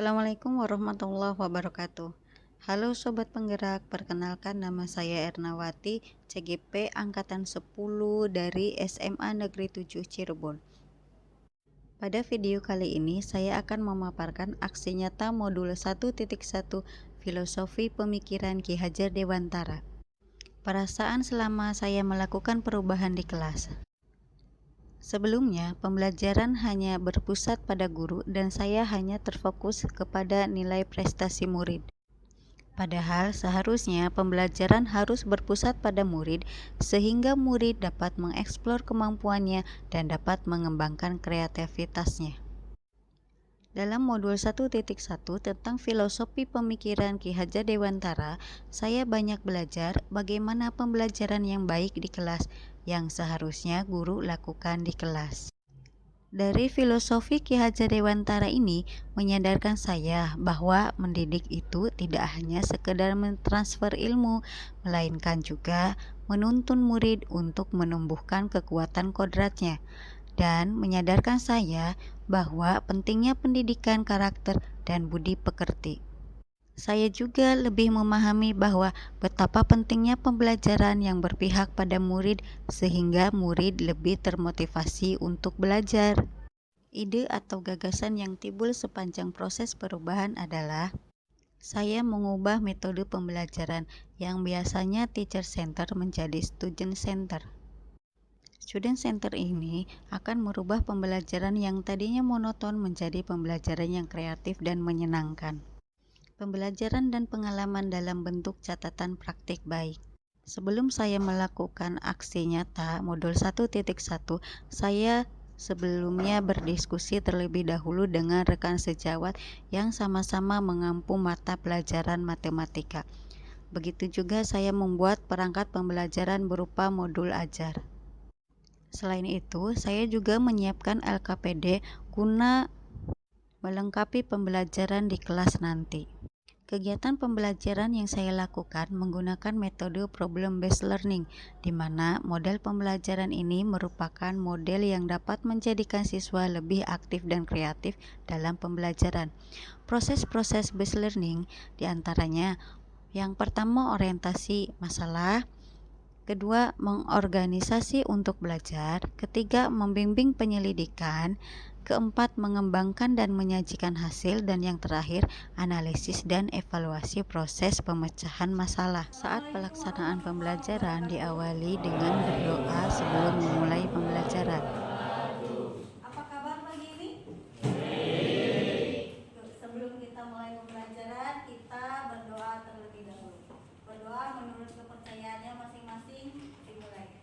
Assalamualaikum warahmatullahi wabarakatuh. Halo Sobat Penggerak, perkenalkan nama saya Ernawati, CGP Angkatan 10 dari SMA Negeri 7 Cirebon. Pada video kali ini saya akan memaparkan aksi nyata modul 1.1 Filosofi Pemikiran Ki Hajar Dewantara. Perasaan selama saya melakukan perubahan di kelas. Sebelumnya, pembelajaran hanya berpusat pada guru dan saya hanya terfokus kepada nilai prestasi murid. Padahal seharusnya pembelajaran harus berpusat pada murid sehingga murid dapat mengeksplor kemampuannya dan dapat mengembangkan kreativitasnya. Dalam modul 1.1 tentang filosofi pemikiran Ki Hajar Dewantara, saya banyak belajar bagaimana pembelajaran yang baik di kelas yang seharusnya guru lakukan di kelas. Dari filosofi Ki Hajar Dewantara ini menyadarkan saya bahwa mendidik itu tidak hanya sekedar mentransfer ilmu, melainkan juga menuntun murid untuk menumbuhkan kekuatan kodratnya, dan menyadarkan saya bahwa pentingnya pendidikan karakter dan budi pekerti. Saya juga lebih memahami bahwa betapa pentingnya pembelajaran yang berpihak pada murid sehingga murid lebih termotivasi untuk belajar. Ide atau gagasan yang timbul sepanjang proses perubahan adalah saya mengubah metode pembelajaran yang biasanya teacher center menjadi student center. Student center ini akan merubah pembelajaran yang tadinya monoton menjadi pembelajaran yang kreatif dan menyenangkan. Pembelajaran dan pengalaman dalam bentuk catatan praktik baik. Sebelum saya melakukan aksi nyata modul 1.1, saya sebelumnya berdiskusi terlebih dahulu dengan rekan sejawat yang sama-sama mengampu mata pelajaran matematika. Begitu juga saya membuat perangkat pembelajaran berupa modul ajar. Selain itu, saya juga menyiapkan LKPD guna melengkapi pembelajaran di kelas nanti. Kegiatan pembelajaran yang saya lakukan menggunakan metode problem-based learning, di mana model pembelajaran ini merupakan model yang dapat menjadikan siswa lebih aktif dan kreatif dalam pembelajaran. Proses-proses based learning diantaranya yang pertama orientasi masalah, kedua mengorganisasi untuk belajar, ketiga membimbing penyelidikan, keempat mengembangkan dan menyajikan hasil, dan yang terakhir analisis dan evaluasi proses pemecahan masalah. Saat pelaksanaan pembelajaran diawali dengan berdoa sebelum memulai pembelajaran. Apa kabar pagi ini? Sebelum kita mulai pembelajaran, kita berdoa terlebih dahulu. Berdoa menurut kepercayaannya masing-masing dimulai.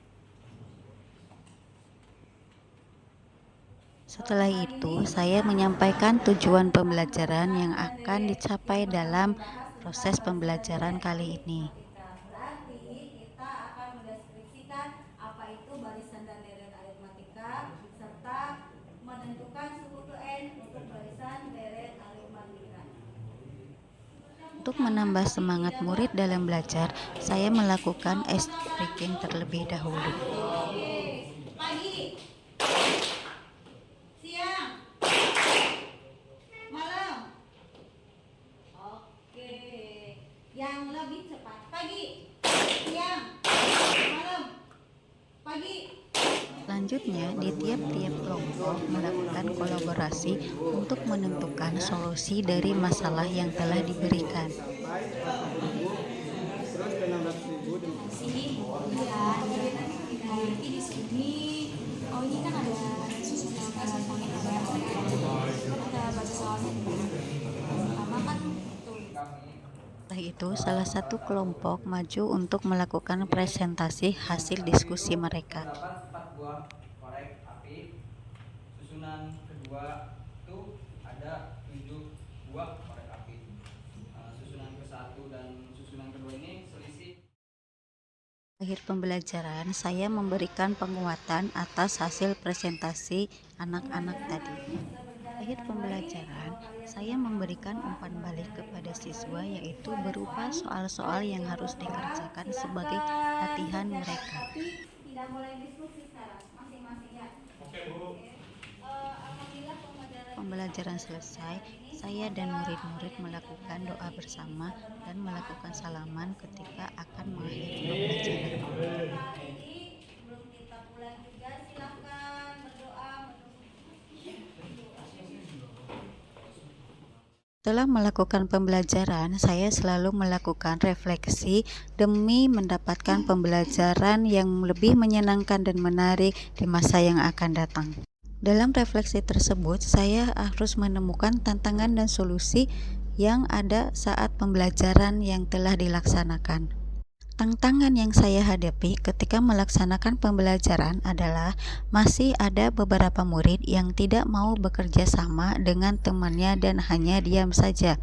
Setelah itu, saya menyampaikan tujuan pembelajaran yang akan dicapai dalam proses pembelajaran kali ini. Berarti kita akan mendeskripsikan apa itu barisan dan deret aritmatika serta menentukan suku N untuk barisan deret aritmatika. Untuk menambah semangat murid dalam belajar, saya melakukan ice breaking terlebih dahulu. Pagi, siang, malam. Oke, yang lebih cepat. Pagi, siang, malam, pagi. Selanjutnya, di tiap-tiap kelompok melakukan kolaborasi untuk menentukan solusi dari masalah yang telah diberikan. Di sini, iya, nanti di sini, oh ini kan ada susunan ada baca soalnya pertama kan tuh. Setelah itu, salah satu kelompok maju untuk melakukan presentasi hasil diskusi mereka. 4 buah korek api. Susunan kedua itu ada 7 buah korek api. Susunan ke-1 dan susunan kedua ini selisih. Akhir pembelajaran, saya memberikan penguatan atas hasil presentasi anak-anak tadi. Akhir pembelajaran, saya memberikan umpan balik kepada siswa, yaitu berupa soal-soal yang harus dikerjakan sebagai latihan mereka. Tidak boleh diskusi sekarang, masing-masing ya. Oke, Bu. Alhamdulillah pembelajaran pembelajaran selesai, saya dan murid-murid melakukan doa bersama dan melakukan salaman ketika akan mengakhiri pembelajaran. Sebelum kita pulang juga silakan berdoa. Setelah melakukan pembelajaran, saya selalu melakukan refleksi demi mendapatkan pembelajaran yang lebih menyenangkan dan menarik di masa yang akan datang. Dalam refleksi tersebut, saya harus menemukan tantangan dan solusi yang ada saat pembelajaran yang telah dilaksanakan. Tantangan yang saya hadapi ketika melaksanakan pembelajaran adalah masih ada beberapa murid yang tidak mau bekerja sama dengan temannya dan hanya diam saja.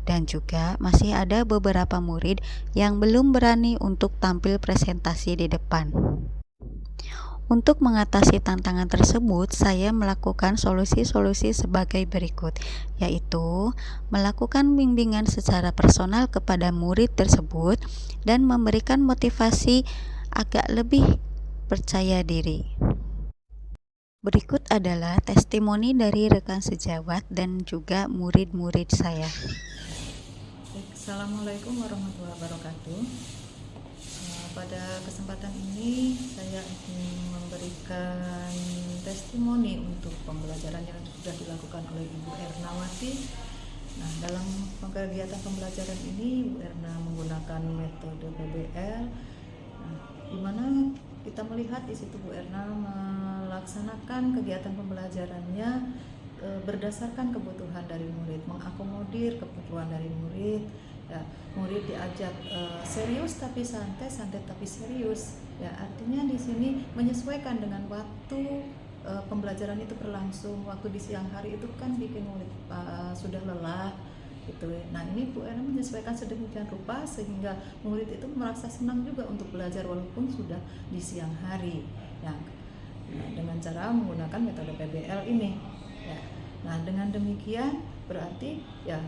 Dan juga masih ada beberapa murid yang belum berani untuk tampil presentasi di depan. Untuk mengatasi tantangan tersebut, saya melakukan solusi-solusi sebagai berikut, yaitu melakukan bimbingan secara personal kepada murid tersebut dan memberikan motivasi agak lebih percaya diri. Berikut adalah testimoni dari rekan sejawat dan juga murid-murid saya. Assalamualaikum warahmatullahi wabarakatuh. Pada kesempatan ini saya ingin memberikan testimoni untuk pembelajaran yang sudah dilakukan oleh Ibu Ernawati. Nah, dalam kegiatan pembelajaran ini Ibu Erna menggunakan metode PBL, di mana kita melihat di situ Bu Erna melaksanakan kegiatan pembelajarannya berdasarkan kebutuhan dari murid, mengakomodir kebutuhan dari murid. Ya, murid diajak serius tapi santai, santai tapi serius. Ya, artinya di sini menyesuaikan dengan waktu pembelajaran itu berlangsung. Waktu di siang hari itu kan bikin murid sudah lelah gitu. Nah, ini Bu Erna menyesuaikan sedemikian rupa sehingga murid itu merasa senang juga untuk belajar walaupun sudah di siang hari. Ya, nah, dengan cara menggunakan metode PBL ini. Ya. Nah, dengan demikian berarti ya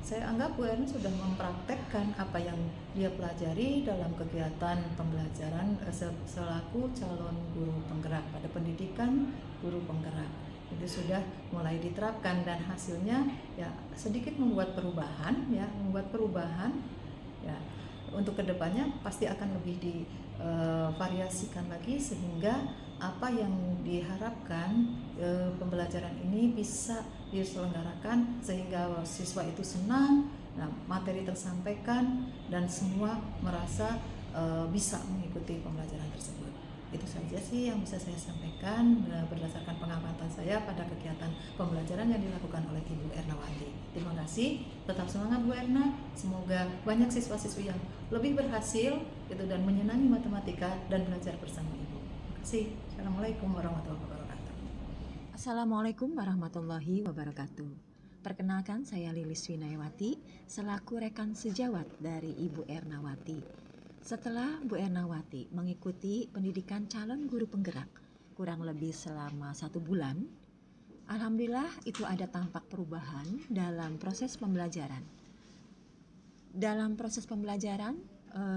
saya anggap Bu Erna sudah mempraktekkan apa yang dia pelajari dalam kegiatan pembelajaran selaku calon guru penggerak pada pendidikan guru penggerak. Itu sudah mulai diterapkan dan hasilnya ya sedikit membuat perubahan ya, ya. Untuk kedepannya pasti akan lebih divariasikan lagi sehingga apa yang diharapkan pembelajaran ini bisa diselenggarakan sehingga siswa itu senang, nah, materi tersampaikan dan semua merasa bisa mengikuti pembelajaran tersebut. Itu saja sih yang bisa saya sampaikan berdasarkan pengamatan saya pada kegiatan pembelajaran yang dilakukan oleh Ibu Ernawati. Terima kasih, tetap semangat Bu Erna. Semoga banyak siswa-siswi yang lebih berhasil gitu dan menyenangi matematika dan belajar bersama Ibu. Terima kasih. Assalamualaikum warahmatullahi wabarakatuh. Assalamualaikum warahmatullahi wabarakatuh. Perkenalkan, saya Lilis Winayawati selaku rekan sejawat dari Ibu Ernawati. Setelah Bu Ernawati mengikuti pendidikan calon guru penggerak kurang lebih selama 1 bulan, alhamdulillah itu ada tampak perubahan dalam proses pembelajaran. Dalam proses pembelajaran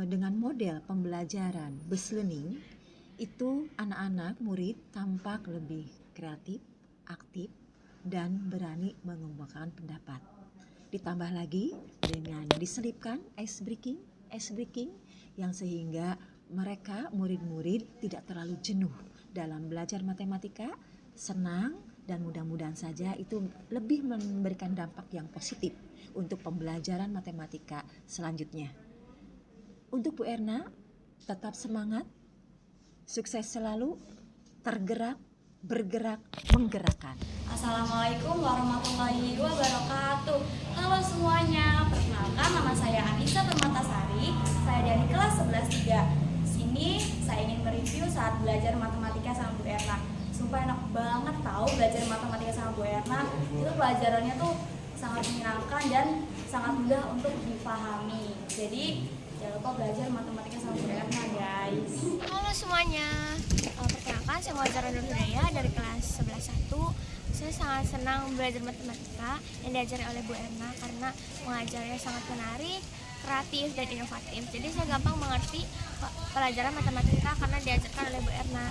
dengan model pembelajaran Bus Learning, itu anak-anak murid tampak lebih kreatif, aktif, dan berani mengembangkan pendapat. Ditambah lagi dengan diselipkan ice breaking yang sehingga mereka murid-murid tidak terlalu jenuh dalam belajar matematika, senang, dan mudah-mudahan saja itu lebih memberikan dampak yang positif untuk pembelajaran matematika selanjutnya. Untuk Bu Erna, tetap semangat, sukses selalu, tergerak, bergerak, menggerakkan. Assalamualaikum warahmatullahi wabarakatuh. Halo semuanya, perkenalkan nama saya Anissa Permatasari. Saya dari kelas 11-3. Sini saya ingin mereview saat belajar matematika sama Bu Erna. Sumpah enak banget tahu belajar matematika sama Bu Erna. Itu pelajarannya tuh sangat menyenangkan dan sangat mudah untuk dipahami. Jadi jangan lupa belajar matematika sama Bu Erna, guys. Halo semuanya, perkenalkan saya Muhammad Nur Hidayah dari kelas 11-1. Saya sangat senang belajar matematika yang diajari oleh Bu Erna karena mengajarnya sangat menarik, kreatif, dan inovatif. Jadi saya gampang mengerti pelajaran matematika karena diajarkan oleh Bu Erna.